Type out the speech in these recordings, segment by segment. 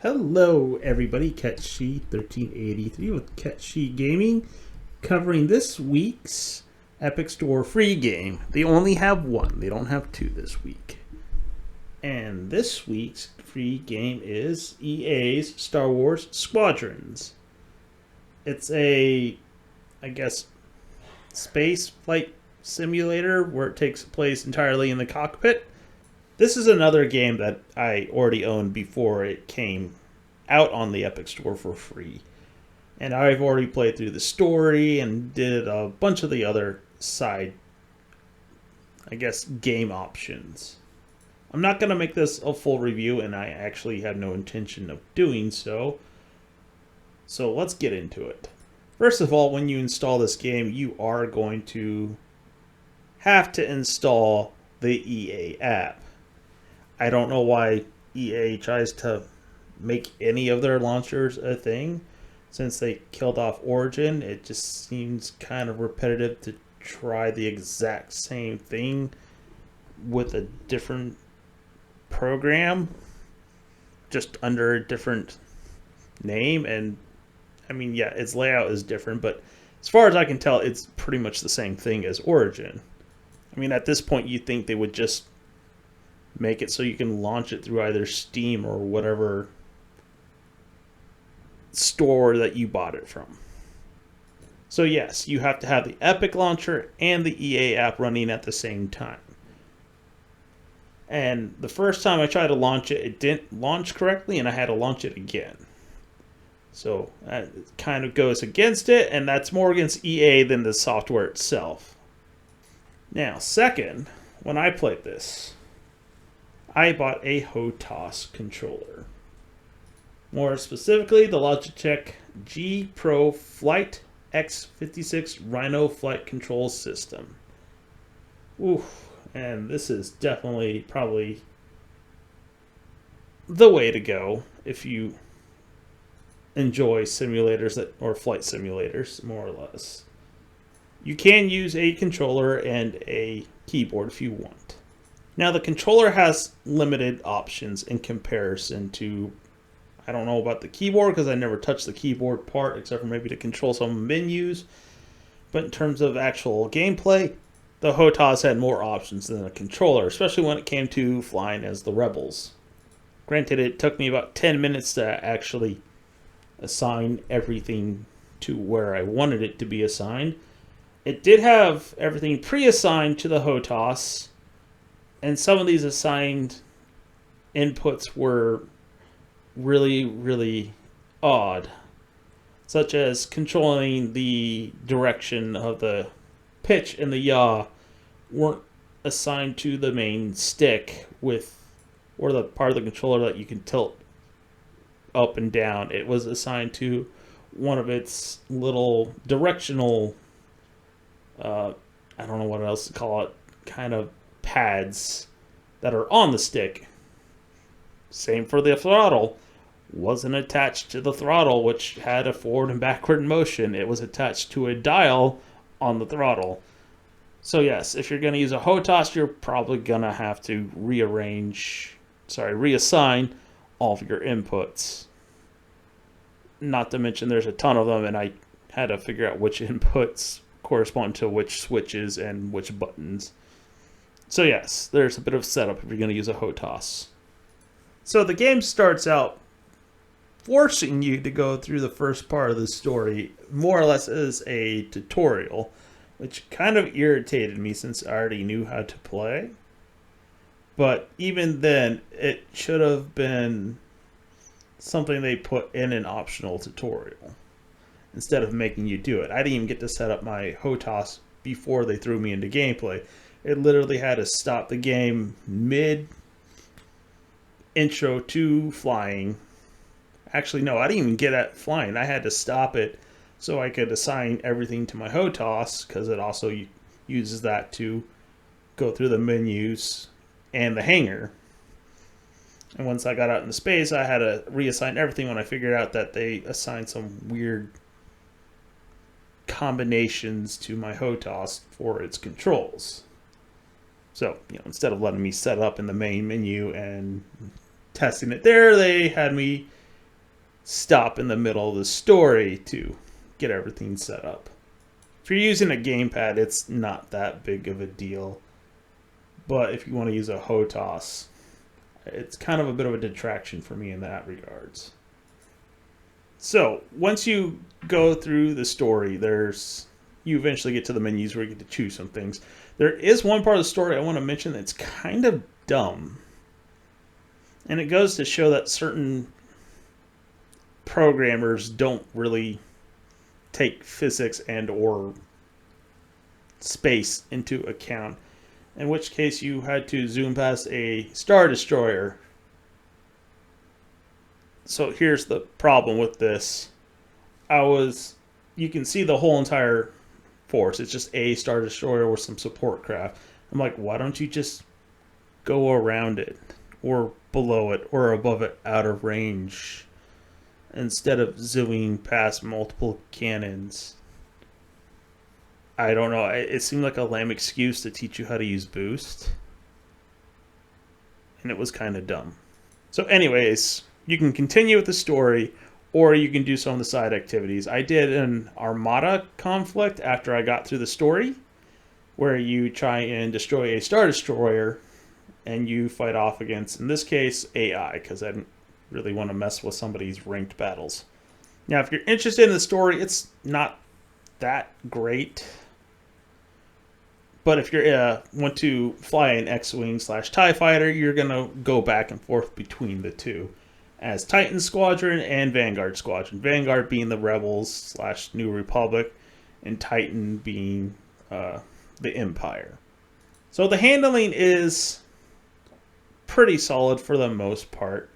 Hello, everybody. Ketshi1383 with Ketshi Gaming, covering this week's Epic Store free game. They only have one; they don't have two this week. And this week's free game is EA's Star Wars Squadrons. It's I guess, space flight simulator where it takes place entirely in the cockpit. This is another game that I already owned before it came out on the Epic Store for free. And I've already played through the story and did a bunch of the other side, I guess, game options. I'm not going to make this a full review, and I actually have no intention of doing so. So let's get into it. First of all, when you install this game, you are going to have to install the EA app. I don't know why EA tries to make any of their launchers a thing. Since they killed off Origin, it just seems kind of repetitive to try the exact same thing with a different program, just under a different name. And I mean, yeah, its layout is different, but as far as I can tell, it's pretty much the same thing as Origin. I mean, at this point, you'd think they would just make it so you can launch it through either Steam or whatever store that you bought it from. So yes, you have to have the Epic launcher and the EA app running at the same time. And the first time I tried to launch it, it didn't launch correctly, and I had to launch it again. So that kind of goes against it, and that's more against EA than the software itself. Now, second, when I played this, I bought a HOTAS controller. More specifically, the Logitech G Pro Flight X56 Rhino Flight Control System. Oof, and this is definitely probably the way to go if you enjoy simulators or flight simulators, more or less. You can use a controller and a keyboard if you want. Now, the controller has limited options in comparison to, I don't know about the keyboard because I never touched the keyboard part except for maybe to control some menus. But in terms of actual gameplay, the HOTAS had more options than the controller, especially when it came to flying as the Rebels. Granted, it took me about 10 minutes to actually assign everything to where I wanted it to be assigned. It did have everything pre-assigned to the HOTAS, and some of these assigned inputs were really, really odd, such as controlling the direction of the pitch and the yaw weren't assigned to the main stick or the part of the controller that you can tilt up and down. It was assigned to one of its little directional, I don't know what else to call it, kind of pads that are on the stick. Same for the throttle. Wasn't attached to the throttle, which had a forward and backward motion. It was attached to a dial on the throttle. So yes, if you're going to use a HOTAS, you're probably going to have to reassign all of your inputs. Not to mention there's a ton of them, and I had to figure out which inputs correspond to which switches and which buttons. So yes, there's a bit of setup if you're going to use a HOTAS. So the game starts out forcing you to go through the first part of the story, more or less as a tutorial, which kind of irritated me since I already knew how to play. But even then, it should have been something they put in an optional tutorial instead of making you do it. I didn't even get to set up my HOTAS before they threw me into gameplay. It literally had to stop the game mid intro to flying. Actually, no, I didn't even get at flying. I had to stop it so I could assign everything to my HOTAS, because it also uses that to go through the menus and the hangar. And once I got out into space, I had to reassign everything when I figured out that they assigned some weird combinations to my HOTAS for its controls. So, instead of letting me set it up in the main menu and testing it there, they had me stop in the middle of the story to get everything set up. If you're using a gamepad, it's not that big of a deal. But if you want to use a HOTAS, it's kind of a bit of a detraction for me in that regards. So once you go through the story, you eventually get to the menus where you get to choose some things. There is one part of the story I want to mention that's kind of dumb. And it goes to show that certain programmers don't really take physics and or space into account. In which case you had to zoom past a Star Destroyer. So here's the problem with this. You can see the whole entire force. It's just a Star Destroyer with some support craft. I'm like, why don't you just go around it or below it or above it out of range instead of zooming past multiple cannons? I don't know. It seemed like a lame excuse to teach you how to use boost. And it was kind of dumb. So anyways, you can continue with the story or you can do some of the side activities. I did an Armada conflict after I got through the story where you try and destroy a Star Destroyer and you fight off against, in this case, AI, because I didn't really want to mess with somebody's ranked battles. Now, if you're interested in the story, it's not that great. But if you want to fly an X-Wing / TIE Fighter, you're going to go back and forth between the two as Titan Squadron and Vanguard Squadron. Vanguard being the Rebels / New Republic, and Titan being the Empire. So the handling is pretty solid for the most part.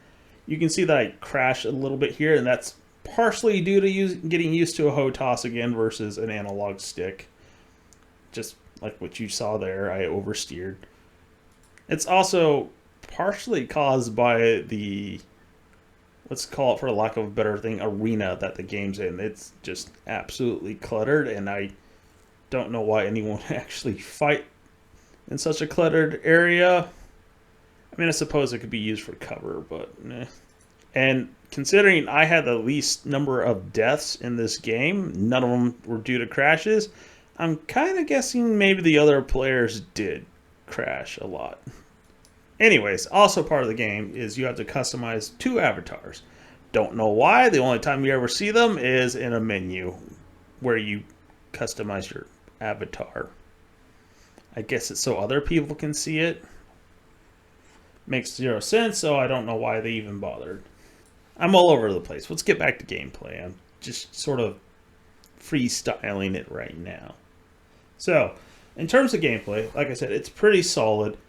You can see that I crashed a little bit here, and that's partially due to getting used to a HOTAS again versus an analog stick. Just like what you saw there, I oversteered. It's also partially caused by the, let's call it for lack of a better thing, arena that the game's in. It's just absolutely cluttered, and I don't know why anyone would actually fight in such a cluttered area. I mean, I suppose it could be used for cover, but eh. And considering I had the least number of deaths in this game, none of them were due to crashes, I'm kind of guessing maybe the other players did crash a lot. Anyways, also part of the game is you have to customize 2 avatars. Don't know why. The only time you ever see them is in a menu where you customize your avatar. I guess it's so other people can see it. Makes 0 sense, so I don't know why they even bothered. I'm all over the place. Let's get back to gameplay. I'm just sort of freestyling it right now. So, in terms of gameplay, like I said, it's pretty solid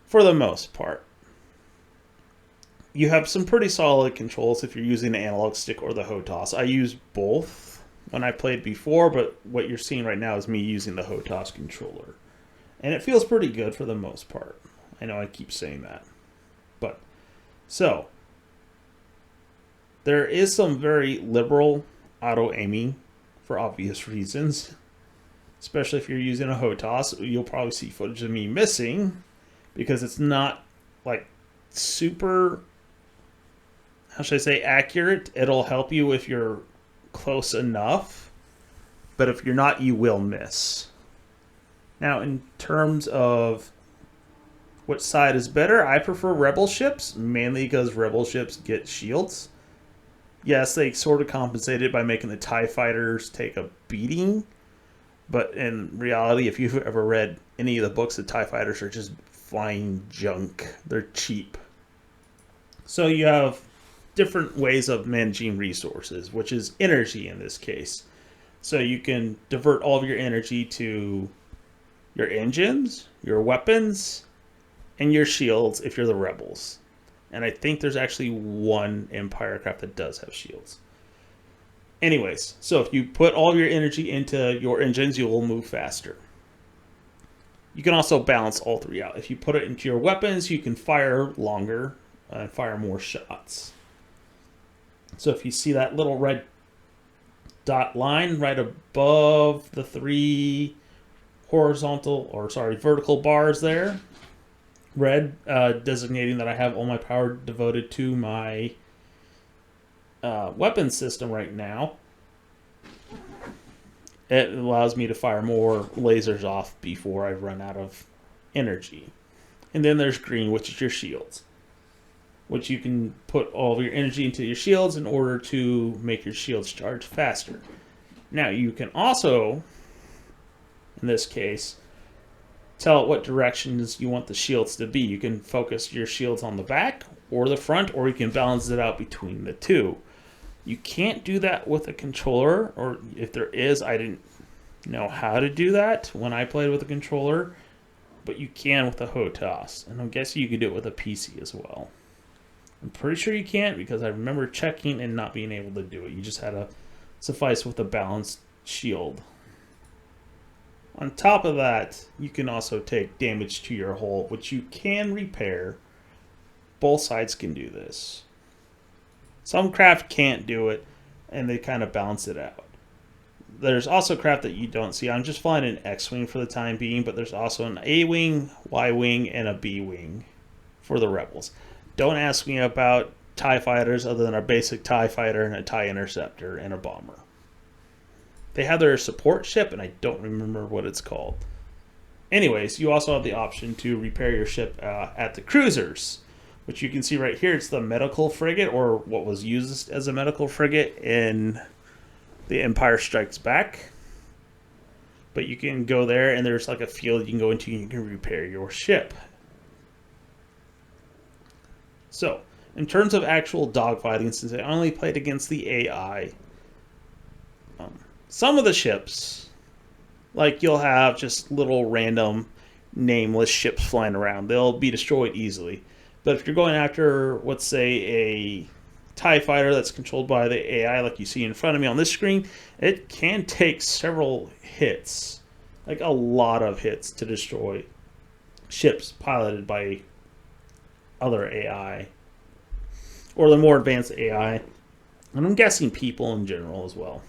for the most part. You have some pretty solid controls if you're using the analog stick or the HOTAS. I used both when I played before, but what you're seeing right now is me using the HOTAS controller. And it feels pretty good for the most part. I know I keep saying that. But, so, there is some very liberal auto-aiming for obvious reasons. Especially if you're using a HOTAS, you'll probably see footage of me missing because it's not like super, how should I say, accurate. It'll help you if you're close enough, but if you're not, you will miss. Now, in terms of which side is better, I prefer Rebel ships, mainly because Rebel ships get shields. Yes, they sort of compensated by making the TIE fighters take a beating, but in reality, if you've ever read any of the books, the TIE fighters are just flying junk. They're cheap. So you have different ways of managing resources, which is energy in this case. So you can divert all of your energy to your engines, your weapons, and your shields if you're the Rebels. And I think there's actually one Empire craft that does have shields. Anyways, so if you put all your energy into your engines, you will move faster. You can also balance all 3 out. If you put it into your weapons, you can fire longer and fire more shots. So if you see that little red dot line right above the 3 vertical bars there, red designating that I have all my power devoted to my weapon system right now, it allows me to fire more lasers off before I run out of energy. And then there's green, which is your shields, which you can put all of your energy into your shields in order to make your shields charge faster. Now, you can also, in this case, tell it what directions you want the shields to be. You can focus your shields on the back or the front, or you can balance it out between the two. You can't do that with a controller, or if there is, I didn't know how to do that when I played with a controller, but you can with a HOTAS, and I'm guessing you can do it with a PC as well. I'm pretty sure you can't because I remember checking and not being able to do it. You just had to suffice with a balanced shield. On top of that, you can also take damage to your hull, which you can repair. Both sides can do this. Some craft can't do it, and they kind of balance it out. There's also craft that you don't see. I'm just flying an X-Wing for the time being, but there's also an A-Wing, Y-Wing, and a B-Wing for the Rebels. Don't ask me about TIE fighters other than a basic TIE fighter and a TIE interceptor and a bomber. They have their support ship, and I don't remember what it's called. Anyways, you also have the option to repair your ship at the cruisers, which you can see right here. It's the medical frigate, or what was used as a medical frigate in The Empire Strikes Back. But you can go there, and there's like a field you can go into, and you can repair your ship. So, in terms of actual dogfighting, since I only played against the AI, some of the ships, like you'll have just little random nameless ships flying around. They'll be destroyed easily. But if you're going after, let's say, a TIE fighter that's controlled by the AI like you see in front of me on this screen, it can take several hits, like a lot of hits, to destroy ships piloted by other AI, or the more advanced AI, and I'm guessing people in general as well.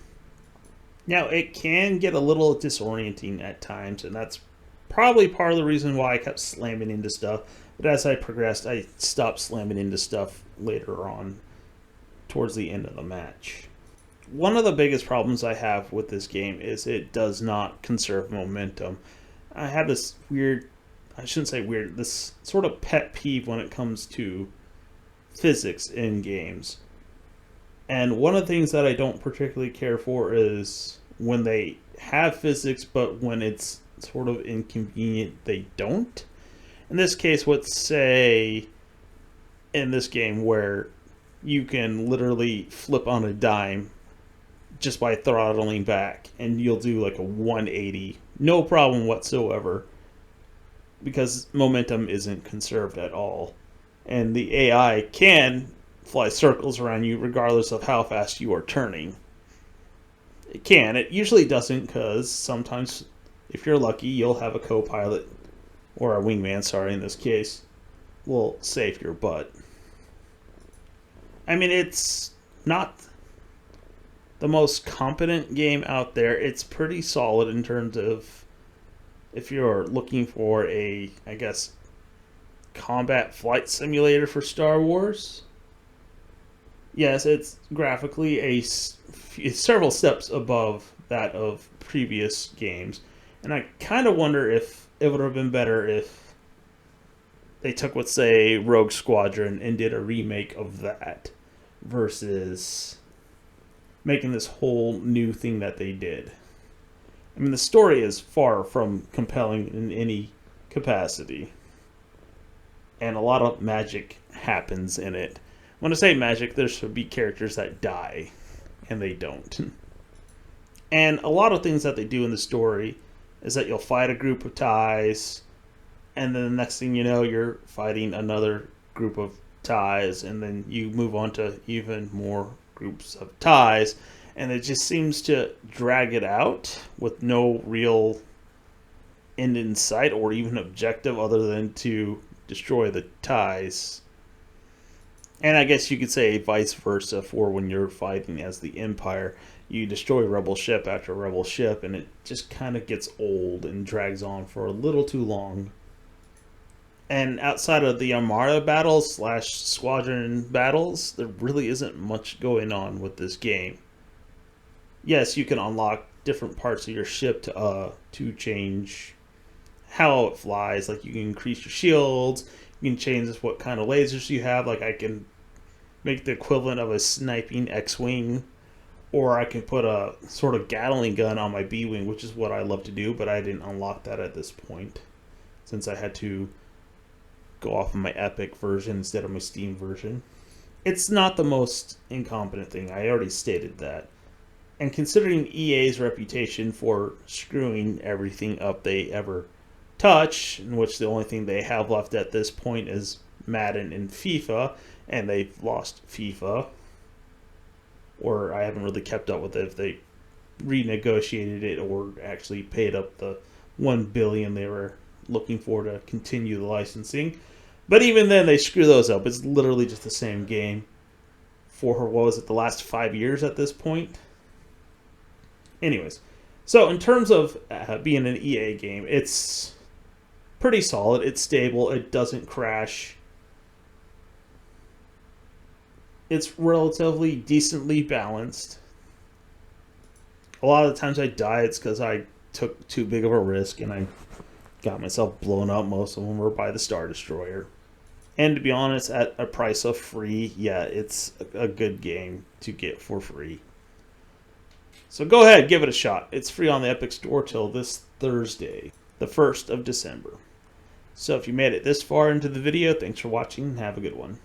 Now, it can get a little disorienting at times, and that's probably part of the reason why I kept slamming into stuff. But as I progressed, I stopped slamming into stuff later on, towards the end of the match. One of the biggest problems I have with this game is it does not conserve momentum. I have this weird, I shouldn't say weird, this sort of pet peeve when it comes to physics in games. And one of the things that I don't particularly care for is when they have physics, but when it's sort of inconvenient, they don't. In this case, let's say in this game where you can literally flip on a dime just by throttling back, and you'll do like a 180, no problem whatsoever, because momentum isn't conserved at all. And the AI can fly circles around you regardless of how fast you are turning. It can. It usually doesn't, because sometimes, if you're lucky, you'll have a co-pilot, or a wingman, sorry, in this case, will save your butt. I mean, it's not the most competent game out there. It's pretty solid in terms of if you're looking for a, I guess, combat flight simulator for Star Wars. Yes, it's graphically several steps above that of previous games. And I kind of wonder if it would have been better if they took, let's say, Rogue Squadron and did a remake of that versus making this whole new thing that they did. I mean, the story is far from compelling in any capacity, and a lot of magic happens in it. When I say magic, there should be characters that die, and they don't. And a lot of things that they do in the story is that you'll fight a group of TIEs, and then the next thing you know, you're fighting another group of TIEs, and then you move on to even more groups of TIEs, and it just seems to drag it out with no real end in sight or even objective other than to destroy the TIEs. And I guess you could say vice versa for when you're fighting as the Empire. You destroy rebel ship after rebel ship, and it just kind of gets old and drags on for a little too long. And outside of the Armada battles / squadron battles, there really isn't much going on with this game. Yes, you can unlock different parts of your ship to change how it flies. Like you can increase your shields, you can change what kind of lasers you have. Like I can make the equivalent of a sniping X-wing, or I can put a sort of Gatling gun on my B-wing, which is what I love to do, but I didn't unlock that at this point since I had to go off of my Epic version instead of my Steam version. It's not the most incompetent thing. I already stated that. And considering EA's reputation for screwing everything up they ever touch, in which the only thing they have left at this point is Madden and FIFA, and they've lost FIFA, or I haven't really kept up with it if they renegotiated it or actually paid up the $1 billion they were looking for to continue the licensing. But even then, they screw those up. It's literally just the same game for, what was it, the last 5 years at this point? Anyways, so in terms of being an EA game, it's pretty solid. It's stable. It doesn't crash. It's relatively decently balanced. A lot of the times I die, it's because I took too big of a risk and I got myself blown up. Most of them were by the Star Destroyer. And to be honest, at a price of free, yeah, it's a good game to get for free. So go ahead, give it a shot. It's free on the Epic Store till this Thursday, the 1st of December. So if you made it this far into the video, thanks for watching. Have a good one.